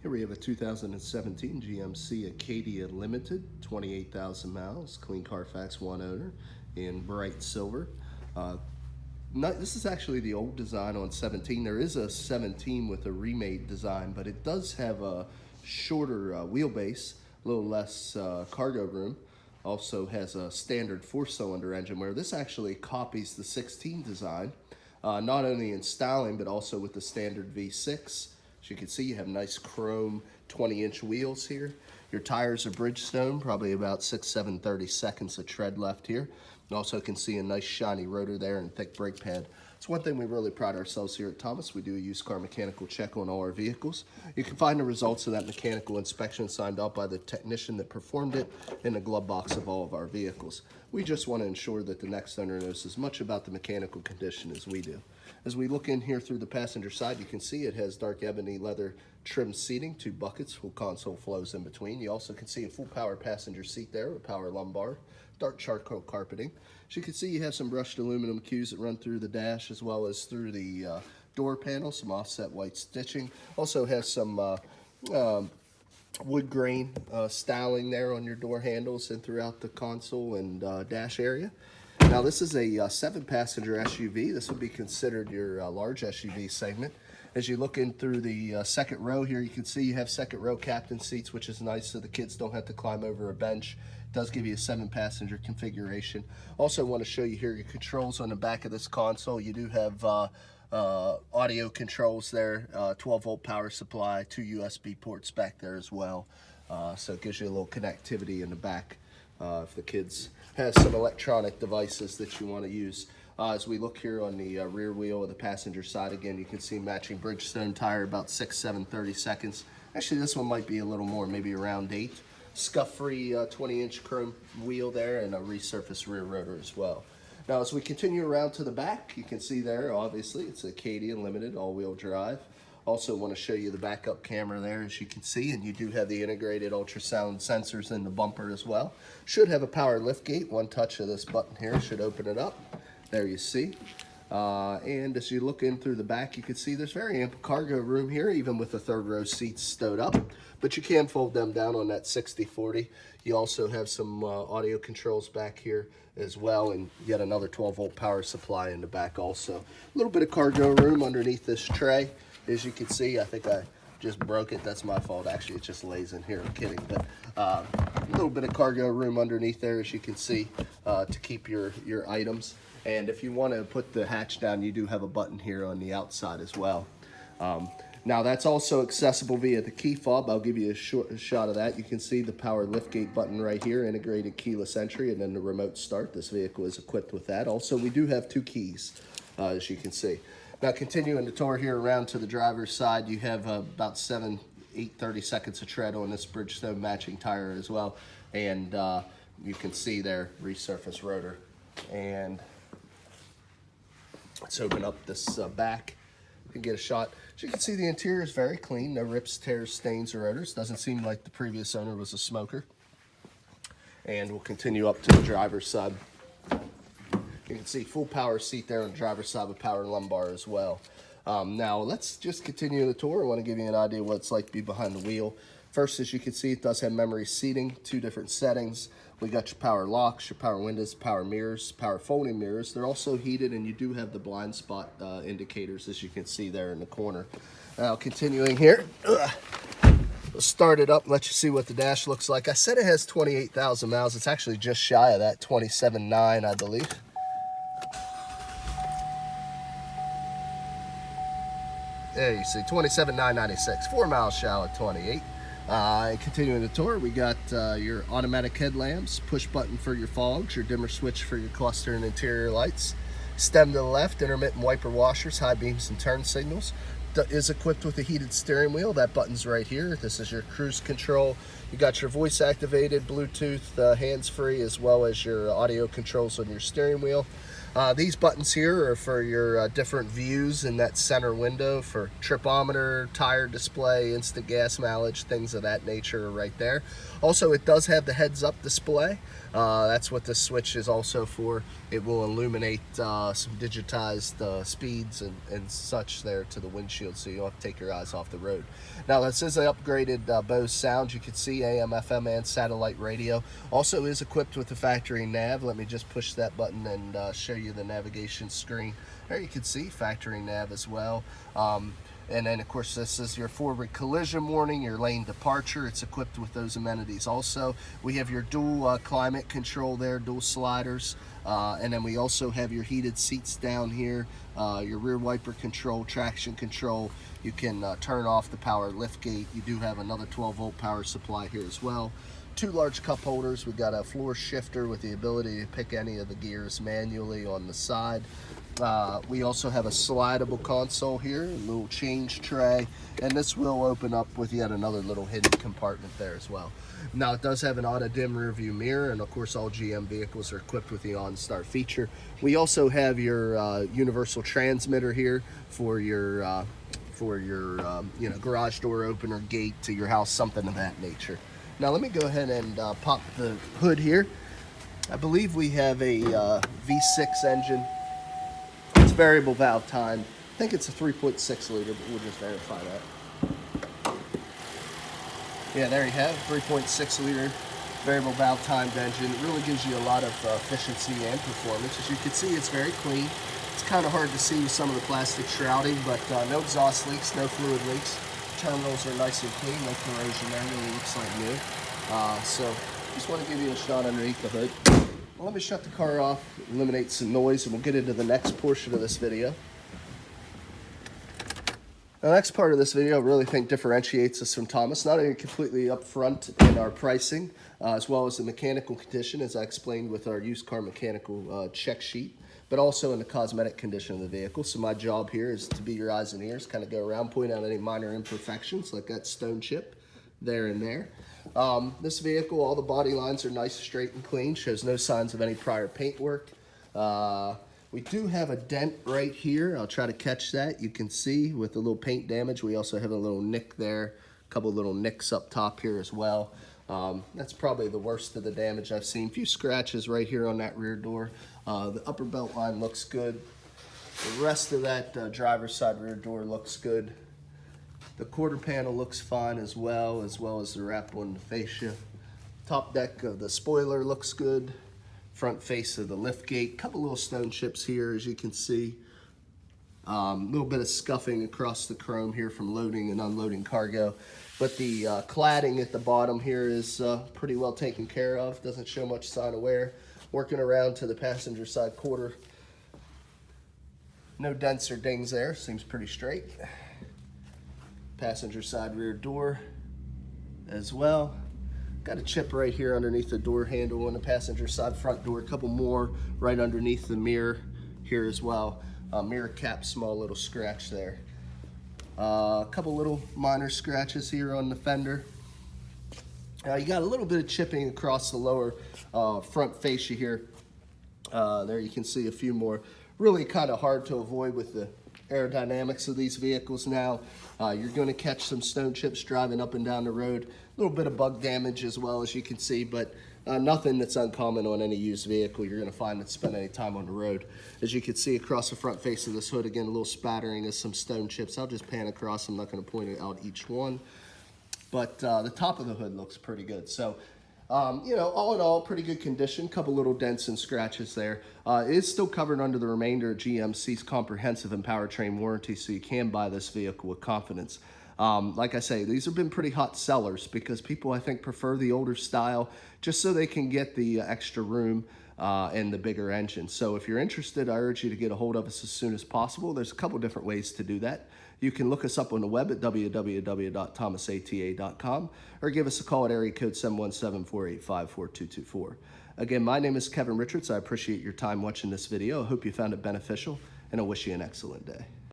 Here we have a 2017 GMC Acadia Limited, 28,000 miles, clean Carfax, one owner, in bright silver. This is actually the old design on 17. There is a 17 with a remade design, but it does have a shorter wheelbase, a little less cargo room. Also has a standard 4-cylinder engine, where this actually copies the 16 design, not only in styling, but also with the standard V6. As you can see, you have nice chrome 20-inch wheels here. Your tires are Bridgestone, probably about 6/7/32 of tread left here. You also can see a nice shiny rotor there and thick brake pad. It's one thing we really pride ourselves here at Thomas. We do a used car mechanical check on all our vehicles. You can find the results of that mechanical inspection signed off by the technician that performed it in the glove box of all of our vehicles. We just want to ensure that the next owner knows as much about the mechanical condition as we do. As we look in here through the passenger side, you can see it has dark ebony leather trim seating, 2 buckets, full console flows in between. You also can see a full power passenger seat there with power lumbar, dark charcoal carpeting. As you can see, you have some brushed aluminum cues that run through the dash as well as through the door panel, some offset white stitching. Also has some wood grain styling there on your door handles and throughout the console and dash area. Now this is a 7-passenger SUV. This would be considered your large SUV segment. As you look in through the second row here, you can see you have second row captain seats, which is nice so the kids don't have to climb over a bench. It does give you a 7-passenger configuration. Also want to show you here your controls on the back of this console. You do have audio controls there, 12-volt power supply, 2 USB ports back there as well. So it gives you a little connectivity in the back if the kids have some electronic devices that you want to use. As we look here on the rear wheel of the passenger side, again, you can see matching Bridgestone tire, about 6/7/32. Actually, this one might be a little more, maybe around 8. Scuff-free 20-inch chrome wheel there and a resurfaced rear rotor as well. Now, as we continue around to the back, you can see there, obviously, it's Acadia Limited all-wheel drive. Also want to show you the backup camera there, as you can see, and you do have the integrated ultrasound sensors in the bumper as well. Should have a power liftgate. One touch of this button here should open it up. There you see. And as you look in through the back, you can see there's very ample cargo room here, even with the third row seats stowed up. But you can fold them down on that 60/40. You also have some audio controls back here as well, and yet another 12-volt power supply in the back also. A little bit of cargo room underneath this tray. As you can see, I think I just broke it. That's my fault. Actually, it just lays in here. I'm kidding. But a little bit of cargo room underneath there, as you can see, to keep your items. And if you want to put the hatch down, you do have a button here on the outside as well. Now that's also accessible via the key fob. I'll give you a shot of that. You can see the power liftgate button right here, integrated keyless entry, and then the remote start. This vehicle is equipped with that. Also, we do have 2 keys, as you can see. Now continuing the tour here around to the driver's side, you have about 7/8/30 of tread on this Bridgestone matching tire as well. And you can see there, resurfaced rotor. And let's open up this back and get a shot. As you can see, the interior is very clean. No rips, tears, stains, or odors. Doesn't seem like the previous owner was a smoker. And we'll continue up to the driver's side. You can see full power seat there on the driver's side with power lumbar as well. Now let's just continue the tour. I want to give you an idea what it's like to be behind the wheel. First, as you can see, it does have memory seating, 2 different settings. We got your power locks, your power windows, power mirrors, power folding mirrors. They're also heated, and you do have the blind spot indicators, as you can see there in the corner. Now, continuing here, we'll start it up and let you see what the dash looks like. I said it has 28,000 miles. It's actually just shy of that, 27.9, I believe. There you see, 27,996, 4 miles shy of 28. Continuing the tour, we got your automatic headlamps, push button for your fogs, your dimmer switch for your cluster and interior lights, stem to the left, intermittent wiper washers, high beams and turn signals. Is equipped with a heated steering wheel. That button's right here. This is your cruise control. You got your voice activated, Bluetooth, hands-free, as well as your audio controls on your steering wheel. These buttons here are for your different views in that center window, for tripometer, tire display, instant gas mileage, things of that nature are right there. Also, it does have the heads-up display. That's what this switch is also for. It will illuminate some digitized speeds and such there to the windshield, so you don't have to take your eyes off the road. Now this is an upgraded Bose sound. You can see AM, FM, and satellite radio. Also is equipped with the factory nav. Let me just push that button and show you the navigation screen. There you can see factory nav as well. And then of course this is your forward collision warning, your lane departure. It's equipped with those amenities also. We have your dual climate control there, dual sliders. And then we also have your heated seats down here, your rear wiper control, traction control. You can turn off the power liftgate. You do have another 12-volt power supply here as well. 2 large cup holders. We've got a floor shifter with the ability to pick any of the gears manually on the side. We also have a slidable console here, a little change tray, and this will open up with yet another little hidden compartment there as well. Now it does have an auto dim rear view mirror, and of course all GM vehicles are equipped with the OnStart feature. We also have your universal transmitter here for your you know, garage door opener, gate to your house, something of that nature. Now let me go ahead and pop the hood here. I believe we have a V6 engine. It's variable valve time. I think it's a 3.6 liter, but we'll just verify that. Yeah, there you have 3.6 liter variable valve timed engine. It really gives you a lot of efficiency and performance. As you can see, it's very clean. It's kind of hard to see with some of the plastic shrouding, but no exhaust leaks, no fluid leaks. Terminals are nice and clean, no corrosion there, really looks like new. So just want to give you a shot underneath the hood. Well, let me shut the car off, eliminate some noise, and we'll get into the next portion of this video. The next part of this video I really think differentiates us from Thomas, not only completely upfront in our pricing, as well as the mechanical condition, as I explained with our used car mechanical check sheet, but also in the cosmetic condition of the vehicle. So my job here is to be your eyes and ears, kind of go around, point out any minor imperfections, like that stone chip there and there. This vehicle, all the body lines are nice, straight, and clean, shows no signs of any prior paint work. We do have a dent right here. I'll try to catch that. You can see with the little paint damage, we also have a little nick there, a couple little nicks up top here as well. That's probably the worst of the damage I've seen. A few scratches right here on that rear door. The upper belt line looks good. The rest of that driver's side rear door looks good. The quarter panel looks fine as well as the wrap on the fascia. Top deck of the spoiler looks good. Front face of the liftgate. Couple little stone chips here, as you can see. A little bit of scuffing across the chrome here from loading and unloading cargo. But the cladding at the bottom here is pretty well taken care of. Doesn't show much sign of wear. Working around to the passenger side quarter. No dents or dings there. Seems pretty straight. Passenger side rear door as well. Got a chip right here underneath the door handle on the passenger side front door. A couple more right underneath the mirror here as well. Mirror cap, small little scratch there. A couple little minor scratches here on the fender. You got a little bit of chipping across the lower front fascia here. There you can see a few more. Really kind of hard to avoid with the aerodynamics of these vehicles now. You're going to catch some stone chips driving up and down the road. A little bit of bug damage as well, as you can see, but nothing that's uncommon on any used vehicle you're going to find that spend any time on the road. As you can see across the front face of this hood, again, a little spattering of some stone chips. I'll just pan across. I'm not going to point out each one, but the top of the hood looks pretty good. So you know, all in all, pretty good condition. Couple little dents and scratches there. It is still covered under the remainder of GMC's comprehensive and powertrain warranty, so you can buy this vehicle with confidence. Like I say, these have been pretty hot sellers because people, I think, prefer the older style just so they can get the extra room and the bigger engine. So if you're interested, I urge you to get a hold of us as soon as possible. There's a couple different ways to do that. You can look us up on the web at www.thomasata.com or give us a call at area code 717-485-4224. Again, my name is Kevin Richards. I appreciate your time watching this video. I hope you found it beneficial, and I wish you an excellent day.